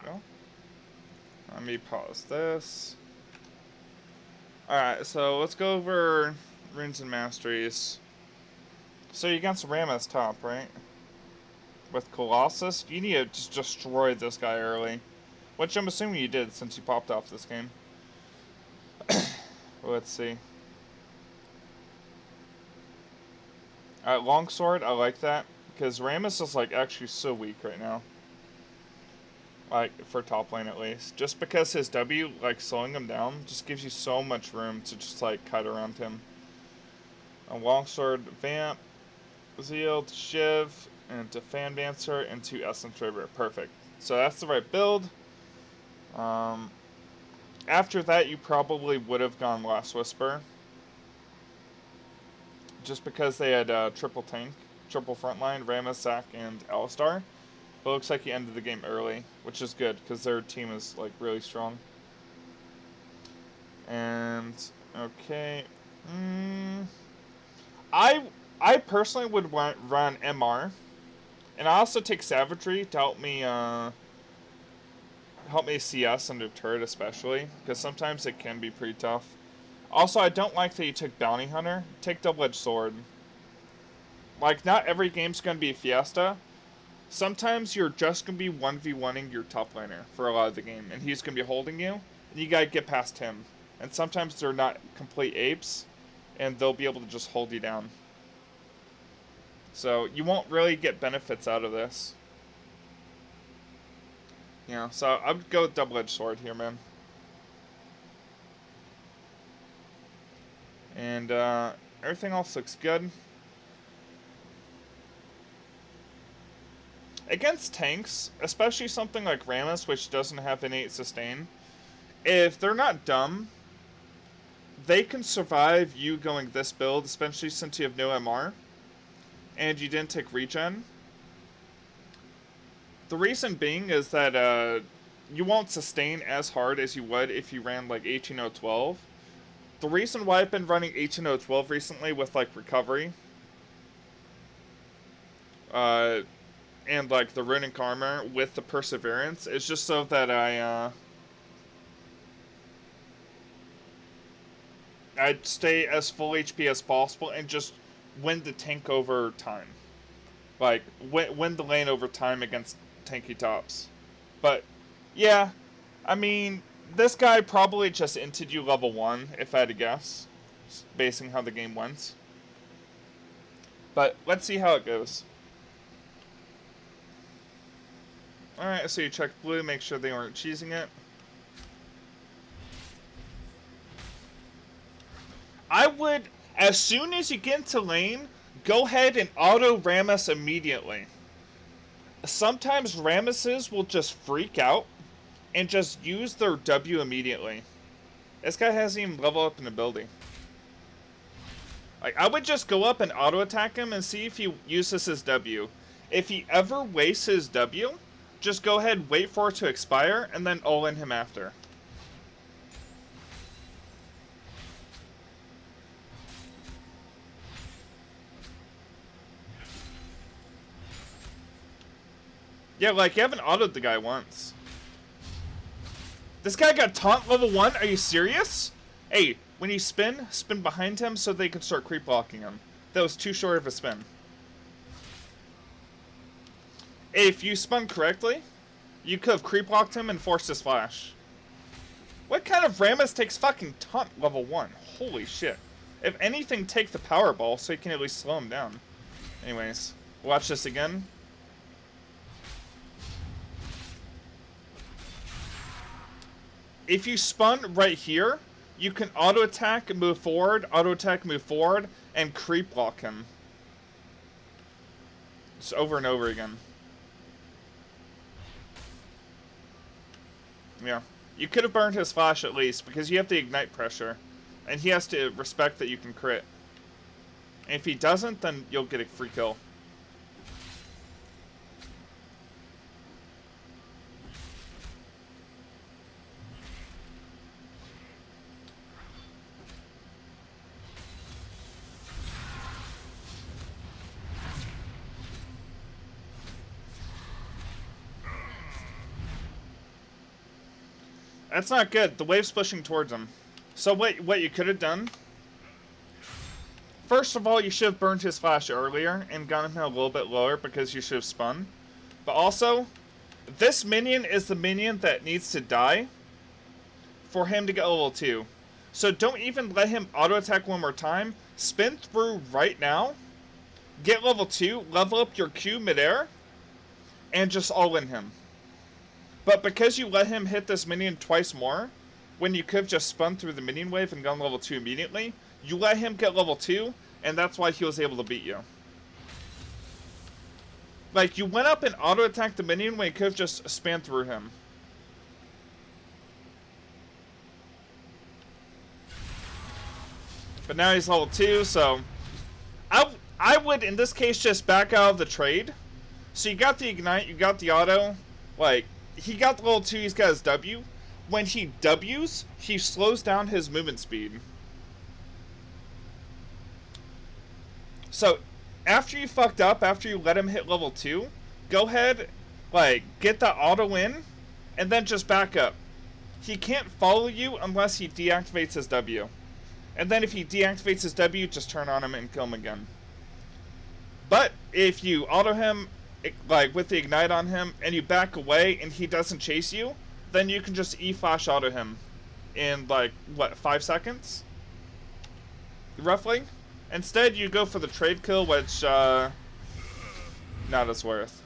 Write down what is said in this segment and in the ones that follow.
Go. Let me pause this. Alright, so let's go over runes and masteries. So you got some Rammus top, right? With Colossus, you need to just destroy this guy early. Which I'm assuming you did since you popped off this game. Let's see. Alright, longsword, I like that. Because Rammus is like actually so weak right now. Like, for top lane at least. Just because his W, like, slowing him down, just gives you so much room to just, like, cut around him. A longsword, vamp, zeal, to shiv, and to fan dancer, and to essence river. Perfect. So that's the right build. After that, you probably would have gone Last Whisper. Just because they had triple tank, triple frontline, Rammus, Zac, and Alistar. But it looks like he ended the game early, which is good, because their team is, like, really strong. And, okay. I personally would run MR. And I also take Savagery to help me CS under turret especially, because sometimes it can be pretty tough. Also, I don't like that you took Bounty Hunter. Take Double-Edged Sword. Like, not every game's going to be a Fiesta. Sometimes you're just going to be 1v1ing your top laner for a lot of the game, and he's going to be holding you, and you got to get past him. And sometimes they're not complete apes, and they'll be able to just hold you down. So you won't really get benefits out of this. Yeah, so I would go with Double-Edged Sword here, man. And everything else looks good. Against tanks, especially something like Rammus, which doesn't have innate sustain, if they're not dumb, they can survive you going this build, especially since you have no MR, and you didn't take regen. The reason being is that you won't sustain as hard as you would if you ran like 18012. The reason why I've been running 18012 recently with like recovery, and like the runic armor with the perseverance is just so that I'd stay as full HP as possible and just win the tank over time. Like, win the lane over time against tanky tops. But, yeah, I mean, this guy probably just inted you level 1, if I had to guess, basing how the game went. But, let's see how it goes. Alright, so you check blue, make sure they aren't cheesing it. I would, as soon as you get into lane, go ahead and auto Rammus immediately. Sometimes Rammuses will just freak out and just use their W immediately. This guy hasn't even leveled up an ability. Like, I would just go up and auto attack him and see if he uses his W. If he ever wastes his W, just go ahead, wait for it to expire, and then all in him after. Yeah, like, you haven't autoed the guy once. This guy got taunt level 1? Are you serious? Hey, when you spin behind him so they can start creep blocking him. That was too short of a spin. If you spun correctly, you could have creep blocked him and forced his flash. What kind of Rammus takes fucking taunt level 1? Holy shit. If anything, take the power ball so you can at least slow him down. Anyways, watch this again. If you spun right here, you can auto attack, move forward, auto attack, move forward, and creep block him. Just over and over again. Yeah. You could have burned his flash at least, because you have the ignite pressure. And he has to respect that you can crit. And if he doesn't, then you'll get a free kill. That's not good. The wave's pushing towards him. So what you could have done, first of all, you should have burned his flash earlier and gotten him a little bit lower because you should have spun. But also, this minion is the minion that needs to die for him to get level 2. So don't even let him auto-attack one more time. Spin through right now, get level 2, level up your Q midair, and just all-in him. But because you let him hit this minion twice more, when you could have just spun through the minion wave and gone level 2 immediately, you let him get level 2, and that's why he was able to beat you. Like, you went up and auto-attacked the minion when you could have just spanned through him. But now he's level 2, so I would, in this case, just back out of the trade. So you got the Ignite, you got the auto. Like, he got the level 2, he's got his W. When he Ws, he slows down his movement speed. So, after you fucked up, after you let him hit level 2, go ahead, like, get the auto in, and then just back up. He can't follow you unless he deactivates his W. And then if he deactivates his W, just turn on him and kill him again. But if you auto him, like with the Ignite on him, and you back away and he doesn't chase you, then you can just E-Flash auto him in like, what, 5 seconds? Roughly? Instead, you go for the trade kill, which, not as worth.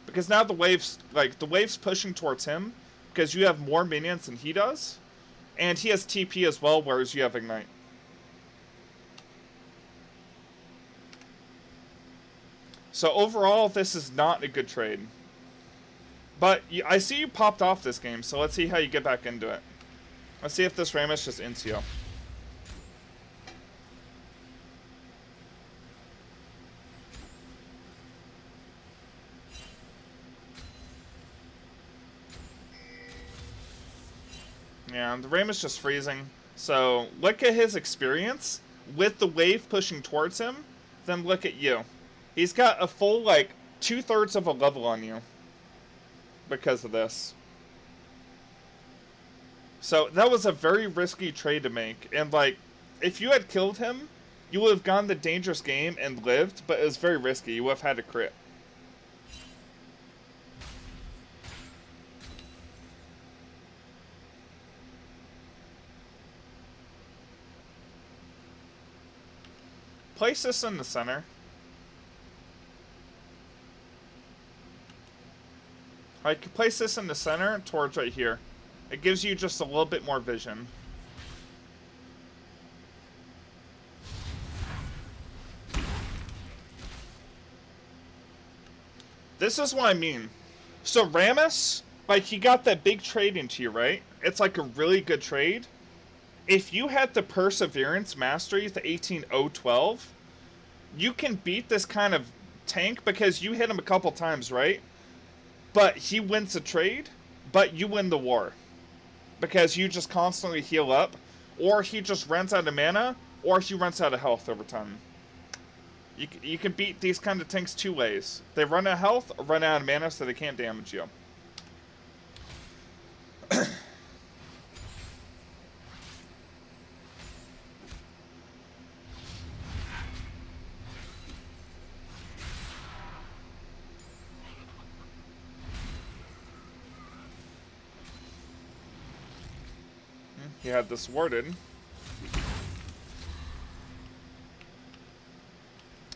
Because now the wave's pushing towards him, because you have more minions than he does. And he has TP as well, whereas you have Ignite. So overall, this is not a good trade. But I see you popped off this game, so let's see how you get back into it. Let's see if this Rammus just ints you. Yeah, the Rammus just freezing. So, look at his experience with the wave pushing towards him, then look at you. He's got a full, like, 2/3 of a level on you because of this. So, that was a very risky trade to make. And, like, if you had killed him, you would have gone the dangerous game and lived, but it was very risky. You would have had to crit. Place this in the center. I can place this in the center towards right here. It gives you just a little bit more vision. This is what I mean. So Rammus, like, he got that big trade into you, right? It's like a really good trade. If you had the Perseverance Masteries, the 18012, you can beat this kind of tank because you hit him a couple times, right? But he wins the trade, but you win the war. Because you just constantly heal up, or he just runs out of mana, or he runs out of health over time. You can beat these kind of tanks 2 ways. They run out of health, or run out of mana so they can't damage you. He had this warded.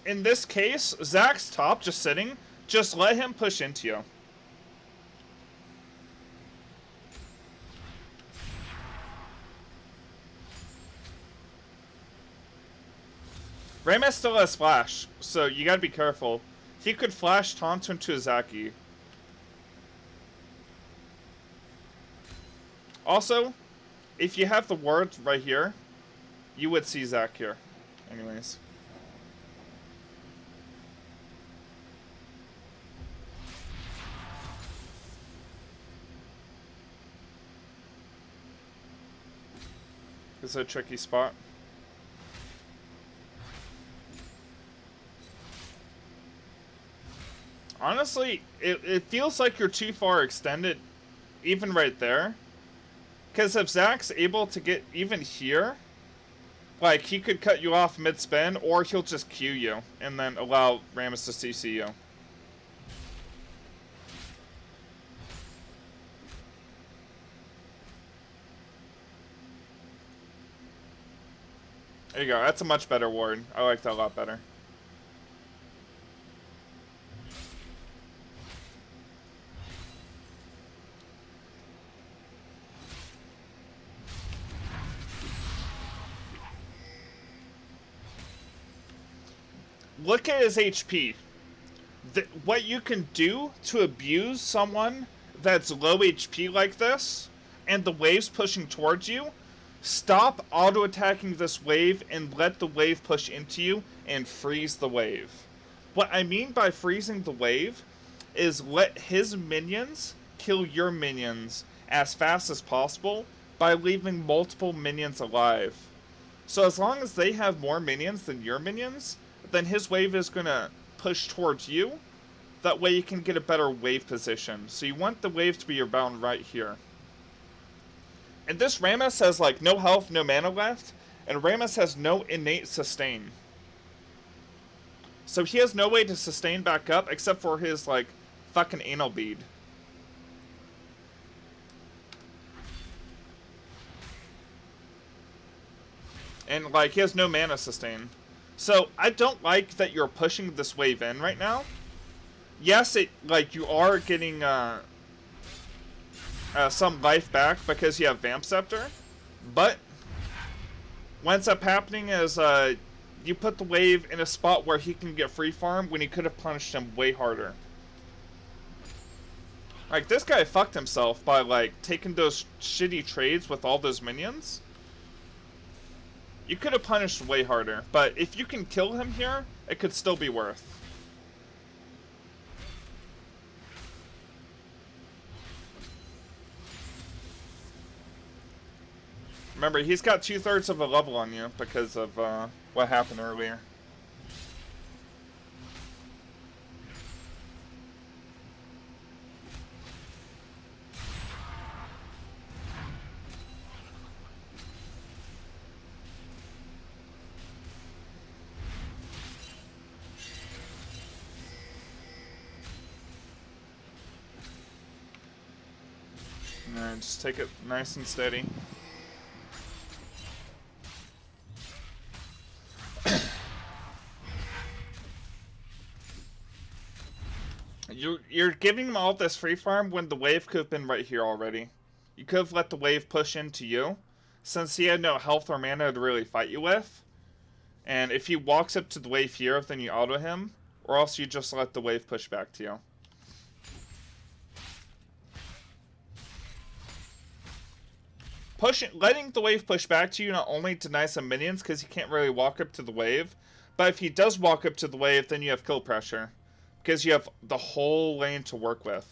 In this case, Zach's top, just sitting, just let him push into you. Rammus still has flash, so you gotta be careful. He could flash taunt into a Zaki. Also, if you have the ward right here, you would see Zach here. Anyways. This is a tricky spot. Honestly, it feels like you're too far extended even right there. Because if Zach's able to get even here, like, he could cut you off mid-spin, or he'll just Q you, and then allow Rammus to CC you. There you go, that's a much better ward. I like that a lot better. Look at his HP. What you can do to abuse someone that's low HP like this, and the wave's pushing towards you, stop auto-attacking this wave and let the wave push into you and freeze the wave. What I mean by freezing the wave is let his minions kill your minions as fast as possible by leaving multiple minions alive. So as long as they have more minions than your minions, then his wave is going to push towards you. That way you can get a better wave position. So you want the wave to be around right here. And this Rammus has like no health, no mana left, and Rammus has no innate sustain. So he has no way to sustain back up except for his like fucking anal bead. And like he has no mana sustain. So I don't like that you're pushing this wave in right now. Yes, it like you are getting some life back because you have Vamp Scepter, but what ends up happening is you put the wave in a spot where he can get free farm when he could have punished him way harder. Like this guy fucked himself by like taking those shitty trades with all those minions. You could have punished way harder, but if you can kill him here, it could still be worth. Remember, he's got 2/3 of a level on you because of what happened earlier. Alright, just take it nice and steady. You're giving him all this free farm when the wave could have been right here already. You could have let the wave push into you, since he had no health or mana to really fight you with. And if he walks up to the wave here, then you auto him, or else you just let the wave push back to you. Letting the wave push back to you not only denies some minions because he can't really walk up to the wave, but if he does walk up to the wave, then you have kill pressure. Because you have the whole lane to work with.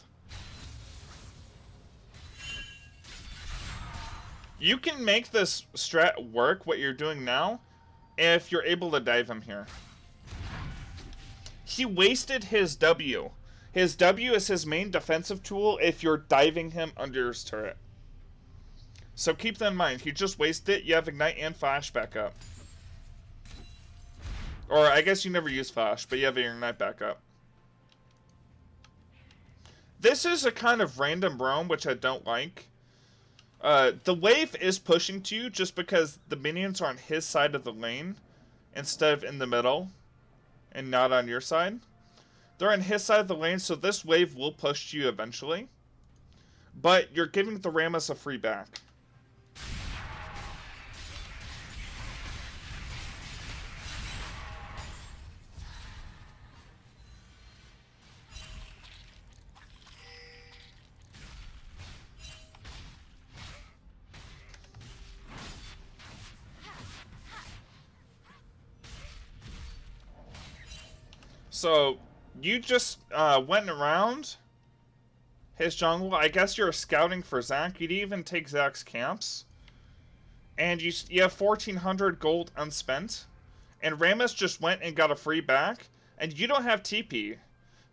You can make this strat work, what you're doing now, if you're able to dive him here. He wasted his W. His W is his main defensive tool if you're diving him under his turret. So keep that in mind. He just wasted it. You have Ignite and Flash back up. Or I guess you never use Flash, but you have your Ignite back up. This is a kind of random roam, which I don't like. The wave is pushing to you just because the minions are on his side of the lane instead of in the middle and not on your side. They're on his side of the lane, so this wave will push to you eventually. But you're giving the Rammus a free back. So, you just went around his jungle. I guess you're scouting for Zach. You didn't even take Zach's camps. And you have 1,400 gold unspent. And Rammus just went and got a free back. And you don't have TP.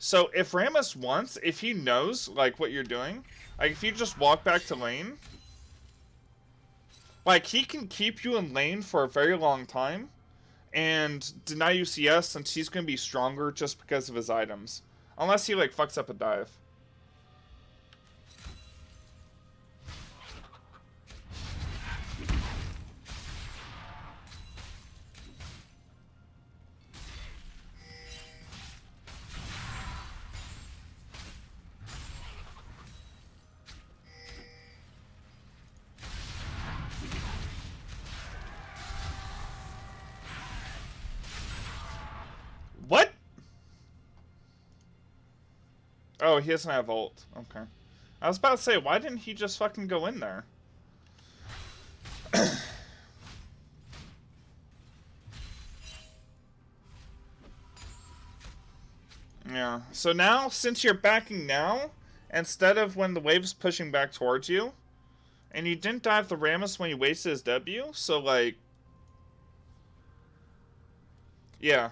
So if Rammus wants, if he knows like what you're doing, like if you just walk back to lane, like he can keep you in lane for a very long time and deny you CS since he's gonna be stronger just because of his items. Unless he like fucks up a dive. What? Oh, he doesn't have ult. Okay. I was about to say, why didn't he just fucking go in there? Yeah. So now, since you're backing now, instead of when the wave's pushing back towards you, and you didn't dive the Rammus when you wasted his W, so like... Yeah.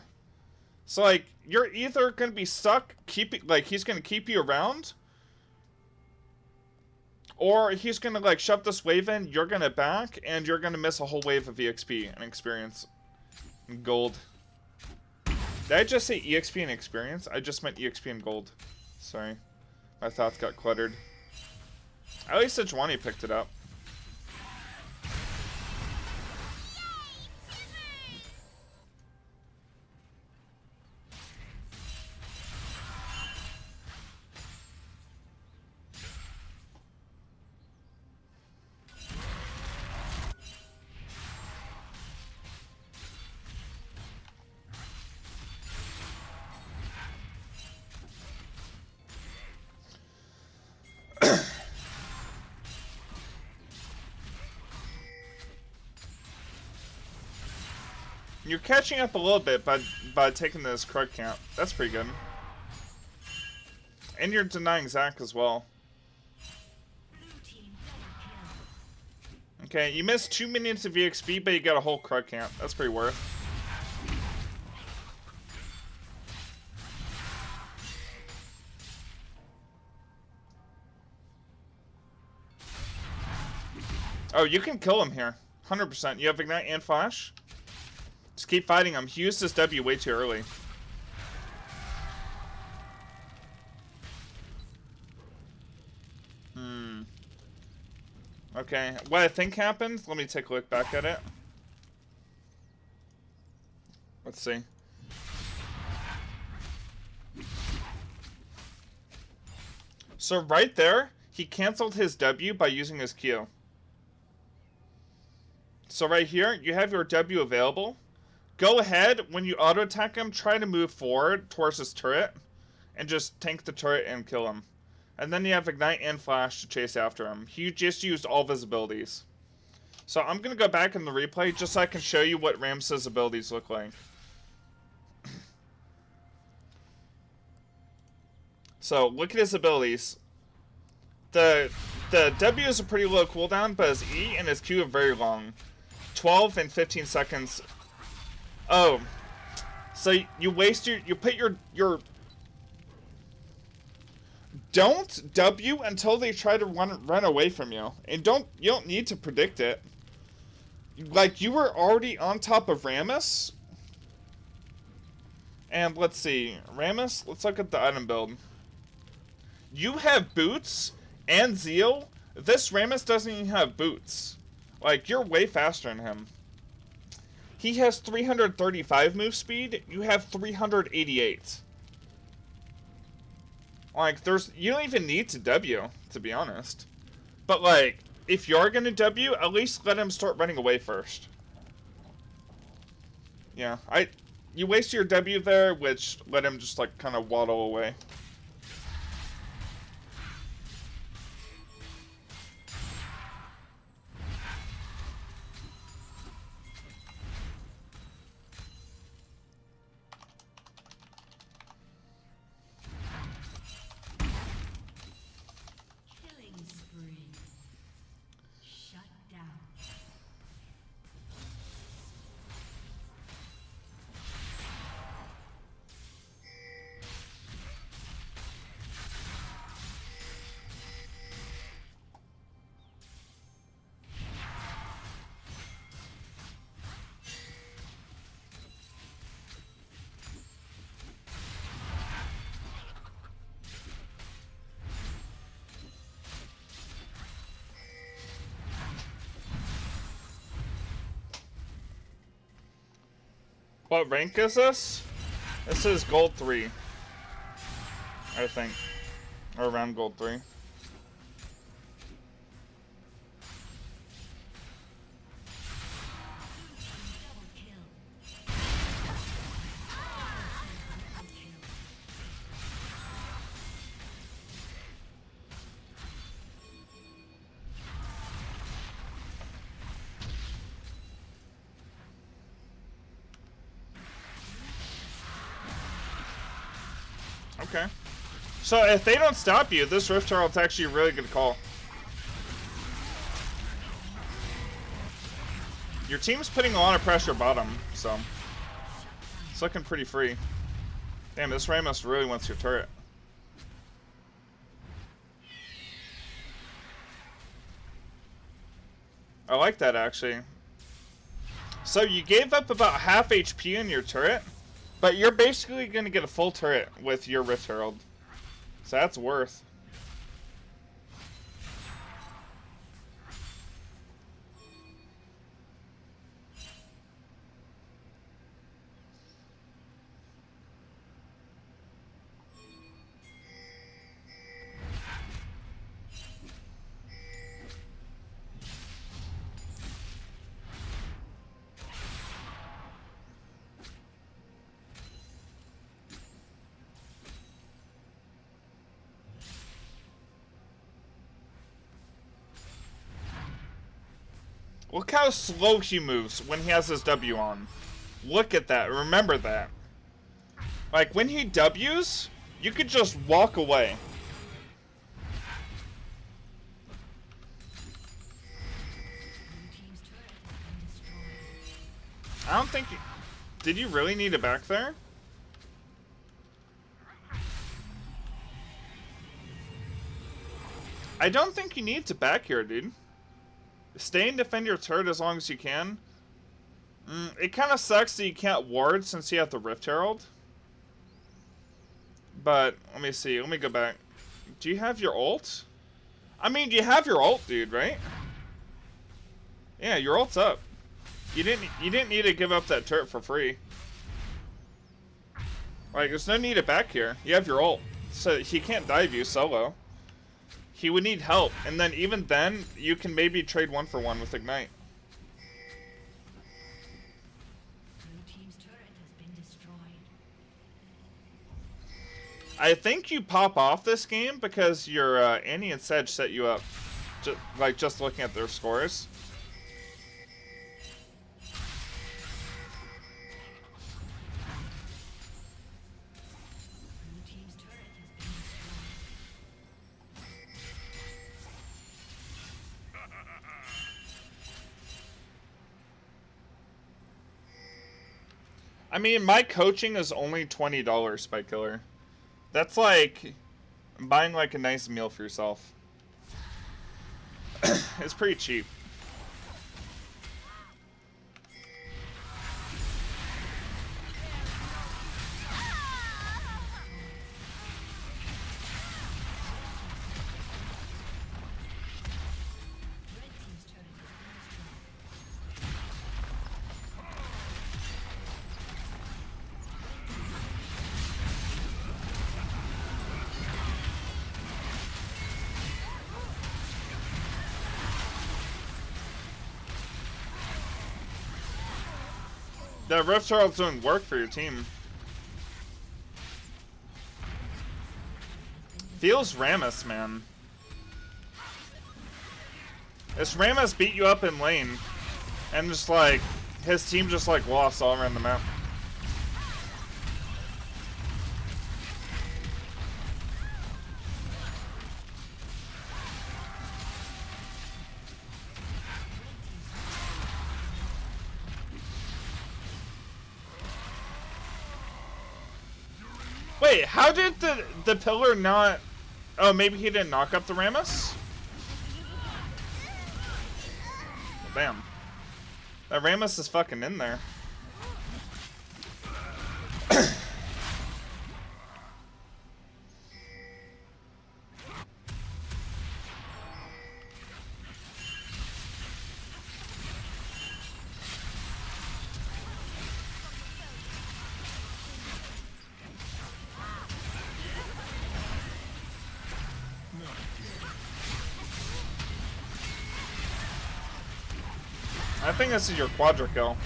So like, you're either gonna be stuck, like he's gonna keep you around, or he's gonna like shove this wave in, you're gonna back, and you're gonna miss a whole wave of EXP and experience. And gold. Did I just say EXP and experience? I just meant EXP and gold. Sorry. My thoughts got cluttered. At least Sejuani picked it up. You're catching up a little bit by taking this crud camp. That's pretty good. And you're denying Zach as well. Okay, you missed 2 minions of EXP, but you got a whole crud camp. That's pretty worth. Oh, you can kill him here. 100%. You have Ignite and Flash. Just keep fighting him. He used his W way too early. Okay, what I think happened, let me take a look back at it. Let's see. So right there, he canceled his W by using his Q. So right here, you have your W available. Go ahead, when you auto-attack him, try to move forward towards his turret, and just tank the turret and kill him. And then you have Ignite and Flash to chase after him. He just used all of his abilities. So I'm going to go back in the replay just so I can show you what Rammus' abilities look like. So look at his abilities. The W is a pretty low cooldown, but his E and his Q are very long. 12 and 15 seconds. Oh. So you waste you put your don't W until they try to run away from you. And you don't need to predict it. Like, you were already on top of Rammus. And let's see. Rammus, let's look at the item build. You have boots and Zeal. This Rammus doesn't even have boots. Like, you're way faster than him. He has 335 move speed. You have 388. Like, you don't even need to W, to be honest. But, like, if you're gonna W, at least let him start running away first. Yeah, you waste your W there, which let him just, like, kind of waddle away. What rank is this? This is gold 3. I think. Or around gold 3. Okay. So if they don't stop you, this Rift Herald's actually a really good call. Your team's putting a lot of pressure bottom, so it's looking pretty free. Damn, this Rammus really wants your turret. I like that, actually. So you gave up about half HP in your turret, but you're basically going to get a full turret with your Rift Herald. So that's worth. Look how slow he moves when he has his W on. Look at that. Remember that. Like, when he Ws, you could just walk away. I don't think... Did you really need it back there? I don't think you need to back here, dude. Stay and defend your turret as long as you can. It kind of sucks that you can't ward since you have the Rift Herald. But, let me see. Let me go back. Do you have your ult? I mean, you have your ult, dude, right? Yeah, your ult's up. You didn't need to give up that turret for free. Like, there's no need to back here. You have your ult. So, he can't dive you solo. He would need help, and then even then, you can maybe trade 1-for-1 with Ignite. Blue team's turret has been destroyed. I think you pop off this game because your Annie and Sedge set you up. Just looking at their scores. I mean, my coaching is only $20, Spike Killer. That's like buying like a nice meal for yourself. It's pretty cheap. That Rift Herald's doing work for your team. Feels Rammus, man. This Rammus beat you up in lane, and just like, his team just like lost all around the map. Wait, how did the pillar not... Oh, maybe he didn't knock up the Rammus? Well, damn. That Rammus is fucking in there. I think this is your quadra kill.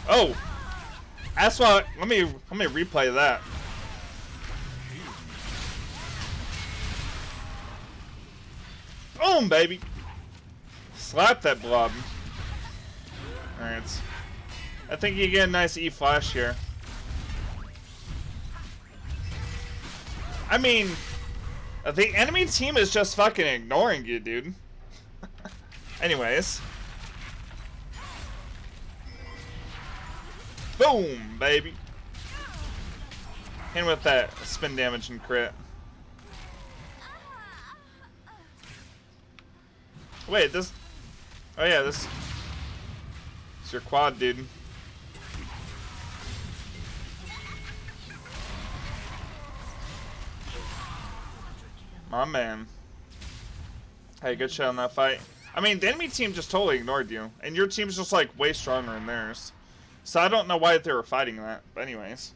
Oh! That's what. Let me replay that. Boom, baby! Slap that blob. Alright. I think you get a nice E flash here. I mean, the enemy team is just fucking ignoring you, dude. Anyways. Boom, baby. And with that, spin damage and crit. Wait, this... Oh yeah, this... It's your quad, dude. My man. Hey, good shot on that fight. I mean, the enemy team just totally ignored you. And your team's just, like, way stronger than theirs. So I don't know why they were fighting that. But anyways.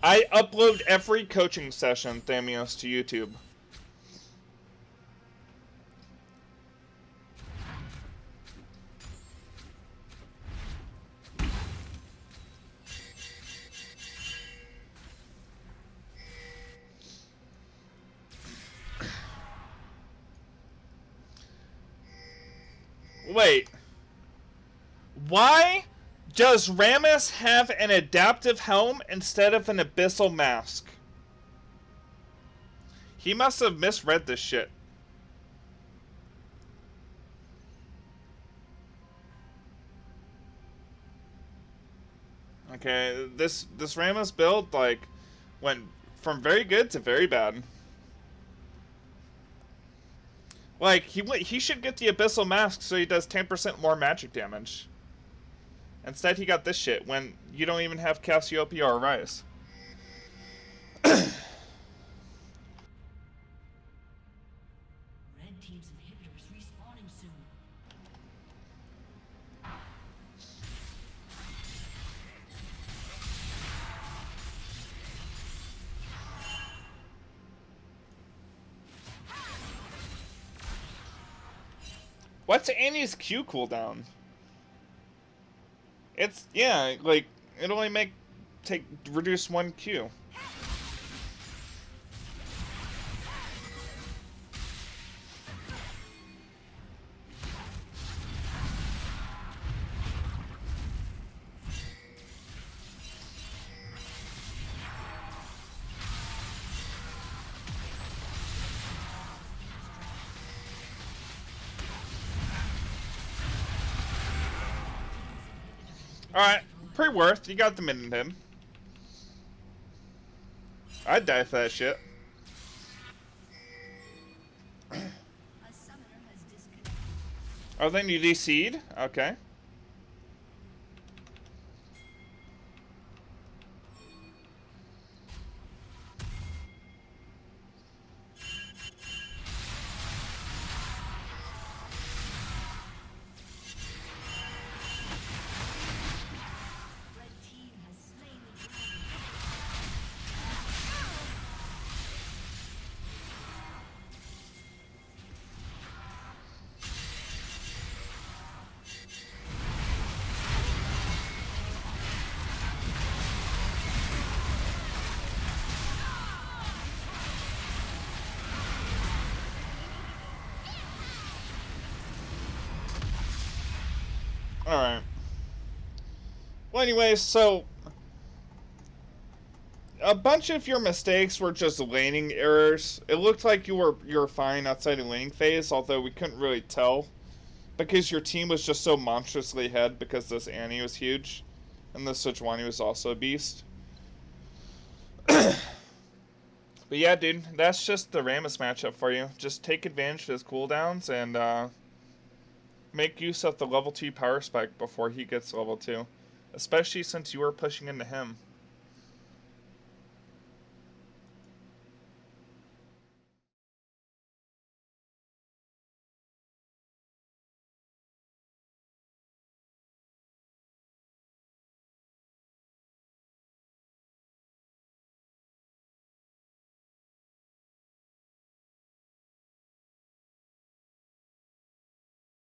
I upload every coaching session, Thamios, to YouTube. Wait. Why does Rammus have an adaptive helm instead of an abyssal mask? He must have misread this shit. Okay, this Rammus build, like, went from very good to very bad. Like, he should get the abyssal mask so he does 10% more magic damage. Instead, he got this shit when you don't even have Cassiopeia or Rise. Red team's inhibitor is respawning soon. What's Annie's Q cooldown? It's, yeah, like, it only reduce 1 Q. Alright, pretty worth. You got the mid in him. I'd die for that shit. Oh, then you DC'd? Okay. Alright. Well, anyways, so a bunch of your mistakes were just laning errors. It looked like you were fine outside of laning phase, although we couldn't really tell because your team was just so monstrously ahead because this Annie was huge and this Sejuani was also a beast. But yeah, dude, that's just the Rammus matchup for you. Just take advantage of his cooldowns and make use of the level 2 power spike before he gets level 2. Especially since you were pushing into him.